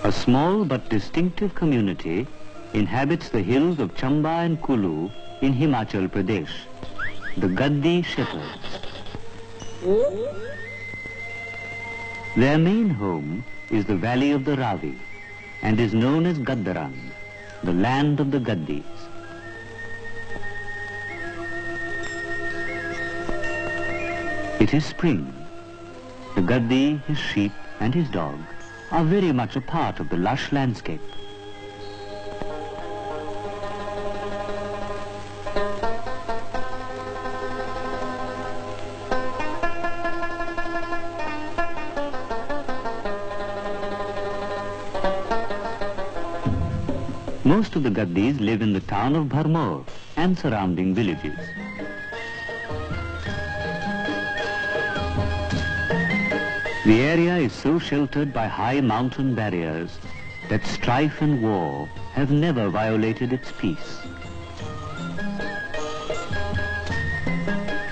A small but distinctive community inhabits the hills of Chamba and Kulu in Himachal Pradesh, the Gaddi shepherds. Their main home is the valley of the Ravi and is known as Gaddarang, the land of the Gaddis. It is spring. The Gaddi, his sheep and his dog are very much a part of the lush landscape. Most of the Gaddis live in the town of Bharmor and surrounding villages. The area is so sheltered by high mountain barriers that strife and war have never violated its peace.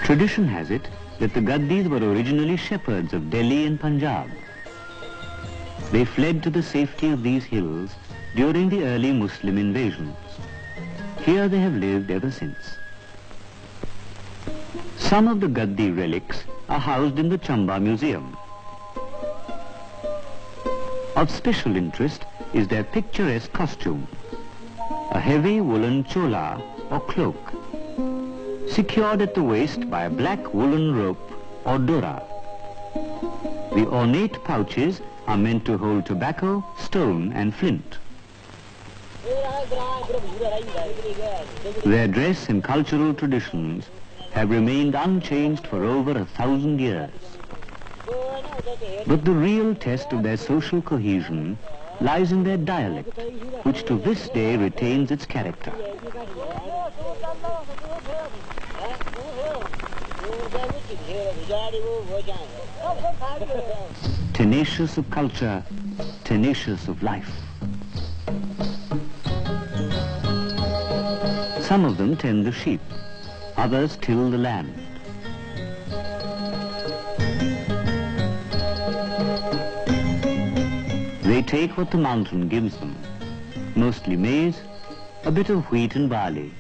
Tradition has it that the Gaddis were originally shepherds of Delhi and Punjab. They fled to the safety of these hills during the early Muslim invasions. Here they have lived ever since. Some of the Gaddi relics are housed in the Chamba Museum. Of special interest is their picturesque costume, a heavy woolen chola or cloak, secured at the waist by a black woolen rope or dora. The ornate pouches are meant to hold tobacco, stone and flint. Their dress and cultural traditions have remained unchanged for over 1,000 years. But the real test of their social cohesion lies in their dialect, which to this day retains its character. Tenacious of culture, tenacious of life. Some of them tend the sheep, others till the land. They take what the mountain gives them, mostly maize, a bit of wheat and barley.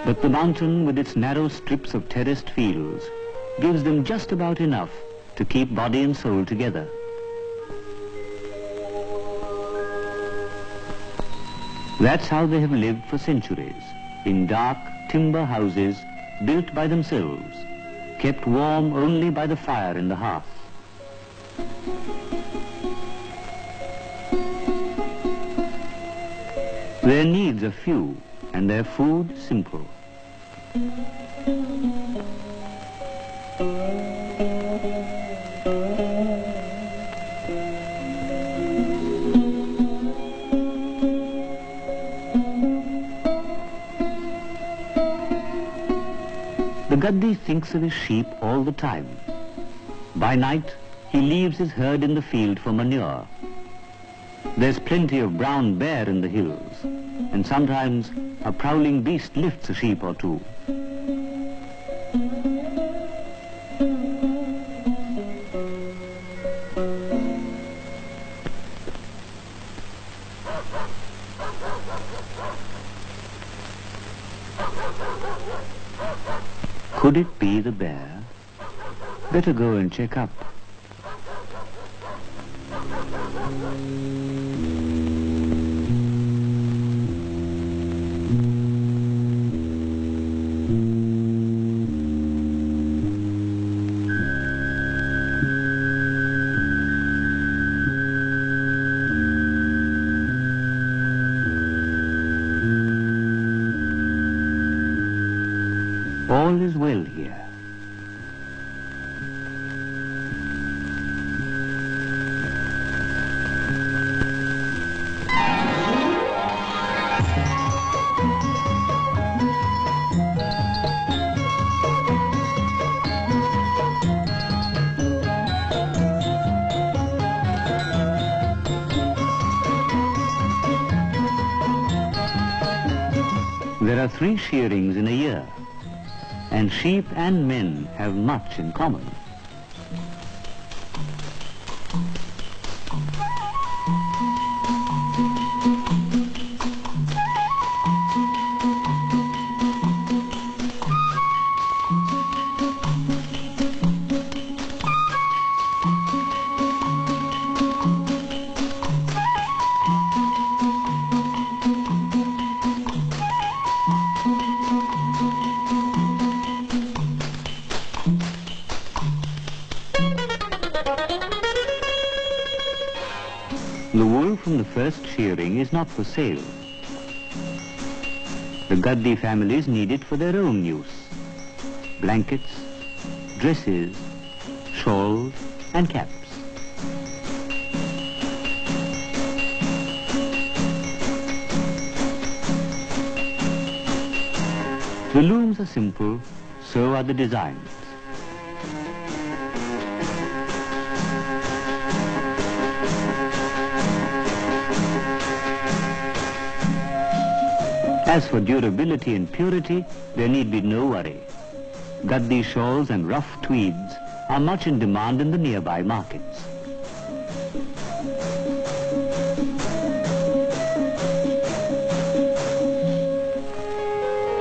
But the mountain, with its narrow strips of terraced fields, gives them just about enough to keep body and soul together. That's how they have lived for centuries, in dark timber houses built by themselves, kept warm only by the fire in the hearth. Their needs are few and their food simple. The Gaddi thinks of his sheep all the time. By night, he leaves his herd in the field for manure. There's plenty of brown bear in the hills, and sometimes a prowling beast lifts a sheep or two. Could it be the bear? Better go and check up. All is well here. There are 3 shearings in a year, and sheep and men have much in common. from the first shearing is not for sale. The gaddi families need it for their own use. Blankets, dresses, shawls and caps. The looms are simple, so are the designs. As for durability and purity, there need be no worry. Gaddi shawls and rough tweeds are much in demand in the nearby markets.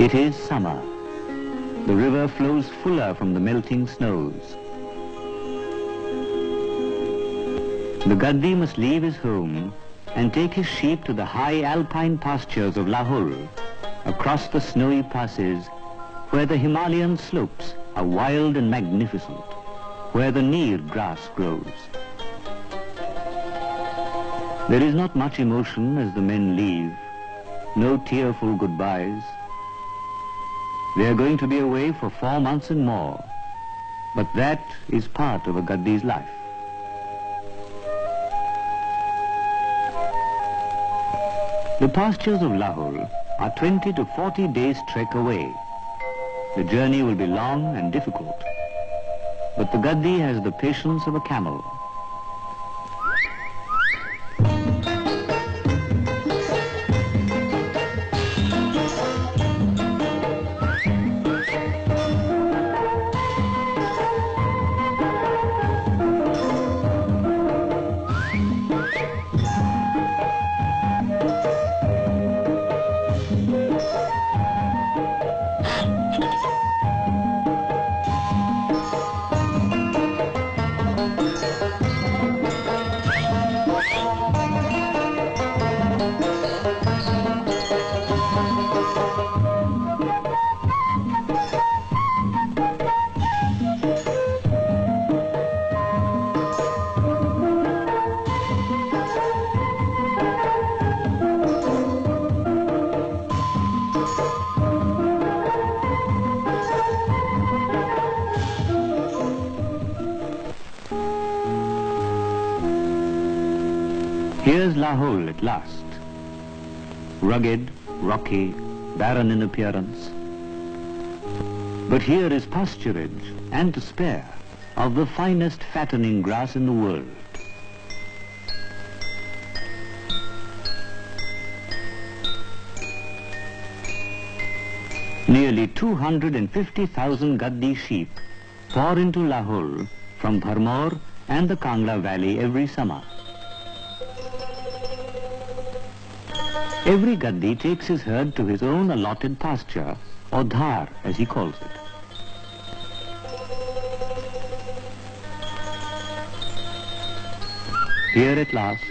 It is summer. The river flows fuller from the melting snows. The gaddi must leave his home and take his sheep to the high alpine pastures of Lahore, across the snowy passes where the Himalayan slopes are wild and magnificent, where the neer grass grows. There is not much emotion as the men leave, no tearful goodbyes. They are going to be away for 4 months and more, but that is part of a gaddi's life. The pastures of Lahore are 20 to 40 days' trek away. The journey will be long and difficult, but the gaddi has the patience of a camel. Here's Lahore at last. Rugged, rocky, barren in appearance. But here is pasturage, and to spare, of the finest fattening grass in the world. Nearly 250,000 gaddi sheep pour into Lahore from Bharmor and the Kangla Valley every summer. Every gaddi takes his herd to his own allotted pasture, or dhar as he calls it. Here at last,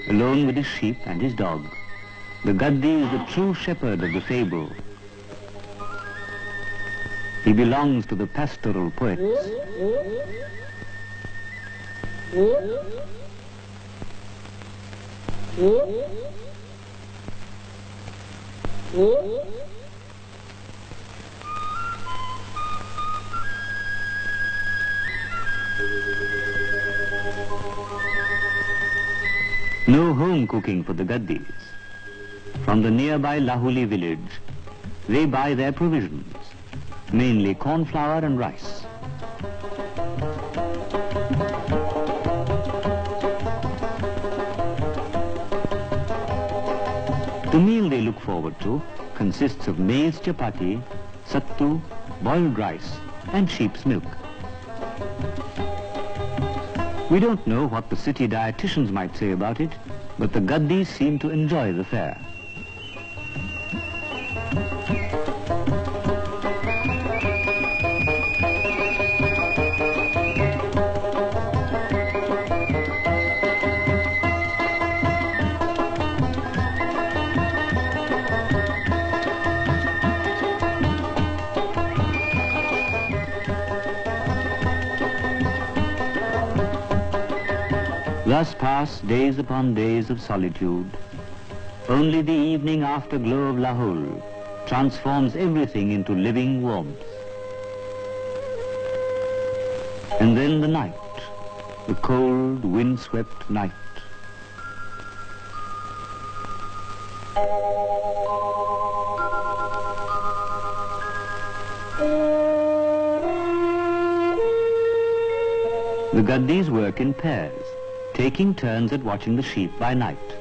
alone with his sheep and his dog, the gaddi is the true shepherd of the fable. He belongs to the pastoral poets. No home cooking for the gaddis. From the nearby Lahuli village, they buy their provisions, mainly corn flour and rice. The meal they look forward to consists of maize chapati, sattu, boiled rice and sheep's milk. We don't know what the city dietitians might say about it, but the gaddis seem to enjoy the fare. Thus pass days upon days of solitude. Only the evening afterglow of Lahore transforms everything into living warmth. And then the night, the cold, wind-swept night. The gaddis work in pairs, taking turns at watching the sheep by night.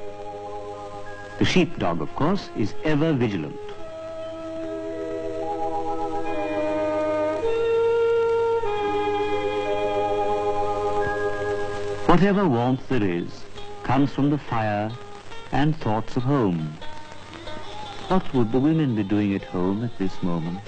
The sheepdog, of course, is ever vigilant. Whatever warmth there is comes from the fire and thoughts of home. What would the women be doing at home at this moment?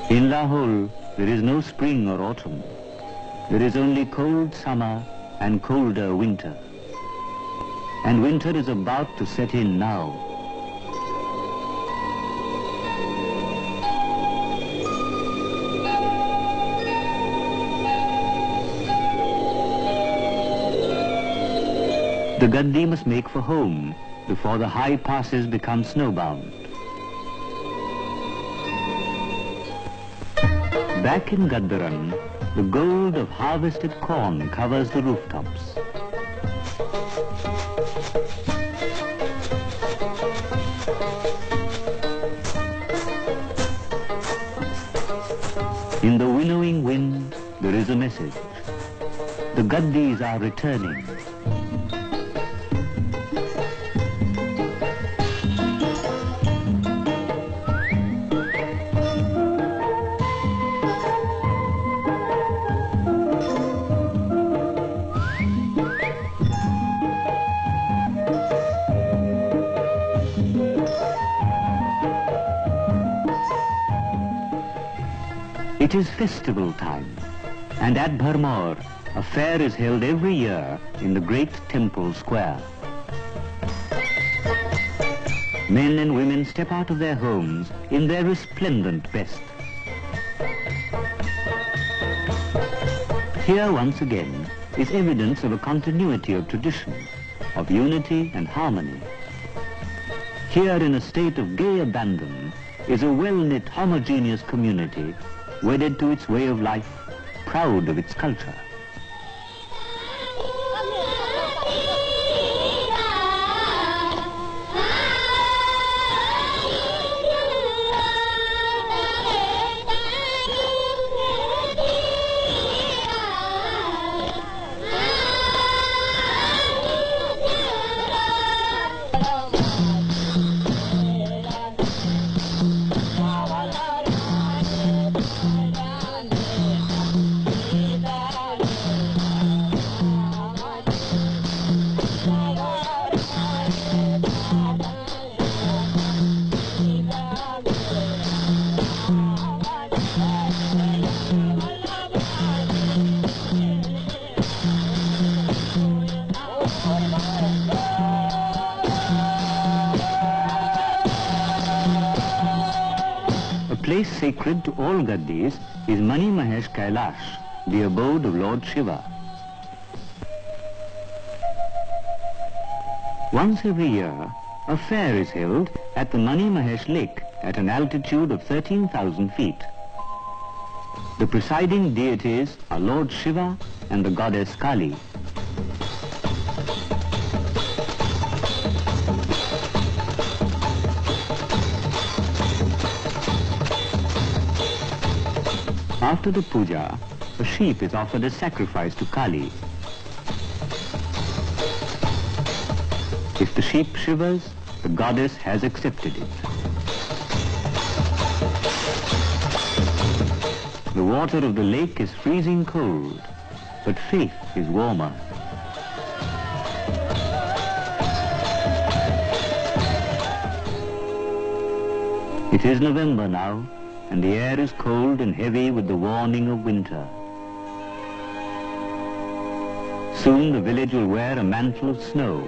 In Lahore, there is no spring or autumn. There is only cold summer and colder winter. And winter is about to set in now. The gaddi must make for home before the high passes become snowbound. Back in Gaddaran, the gold of harvested corn covers the rooftops. In the winnowing wind, there is a message. The gaddis are returning. It is festival time, and at Bharmor, a fair is held every year in the great temple square. Men and women step out of their homes in their resplendent best. Here once again is evidence of a continuity of tradition, of unity and harmony. Here in a state of gay abandon is a well-knit homogeneous community wedded to its way of life, proud of its culture. A place sacred to all gaddis is Mani Mahesh Kailash, the abode of Lord Shiva. Once every year, a fair is held at the Mani Mahesh Lake at an altitude of 13,000 feet. The presiding deities are Lord Shiva and the goddess Kali. After the puja, a sheep is offered as sacrifice to Kali. If the sheep shivers, the goddess has accepted it. The water of the lake is freezing cold, but faith is warmer. It is November now, and the air is cold and heavy with the warning of winter. Soon the village will wear a mantle of snow.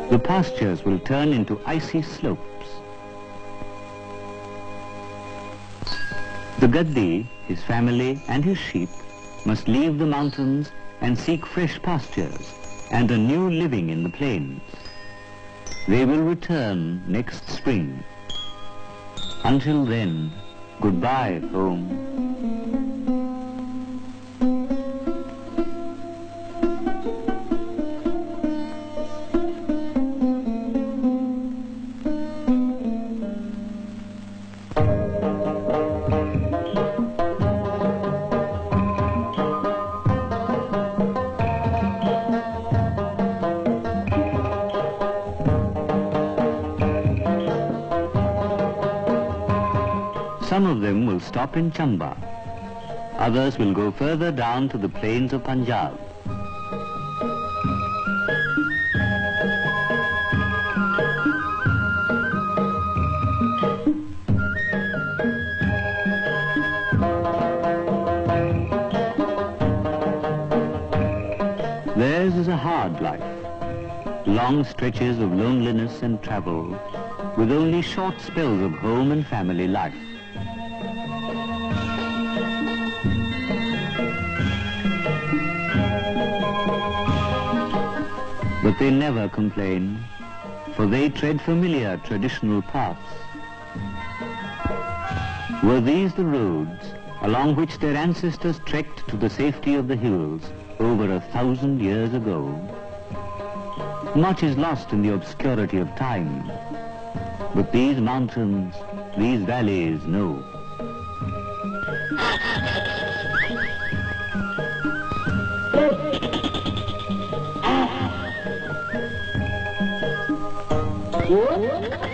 The pastures will turn into icy slopes. The gaddi, his family and his sheep must leave the mountains and seek fresh pastures and a new living in the plains. They will return next spring. Until then, goodbye, home. Some of them will stop in Chamba. Others will go further down to the plains of Punjab. Theirs is a hard life. Long stretches of loneliness and travel, with only short spells of home and family life. But they never complain, for they tread familiar traditional paths. Were these the roads along which their ancestors trekked to the safety of the hills over 1,000 years ago? Much is lost in the obscurity of time, but these mountains, these valleys know. What?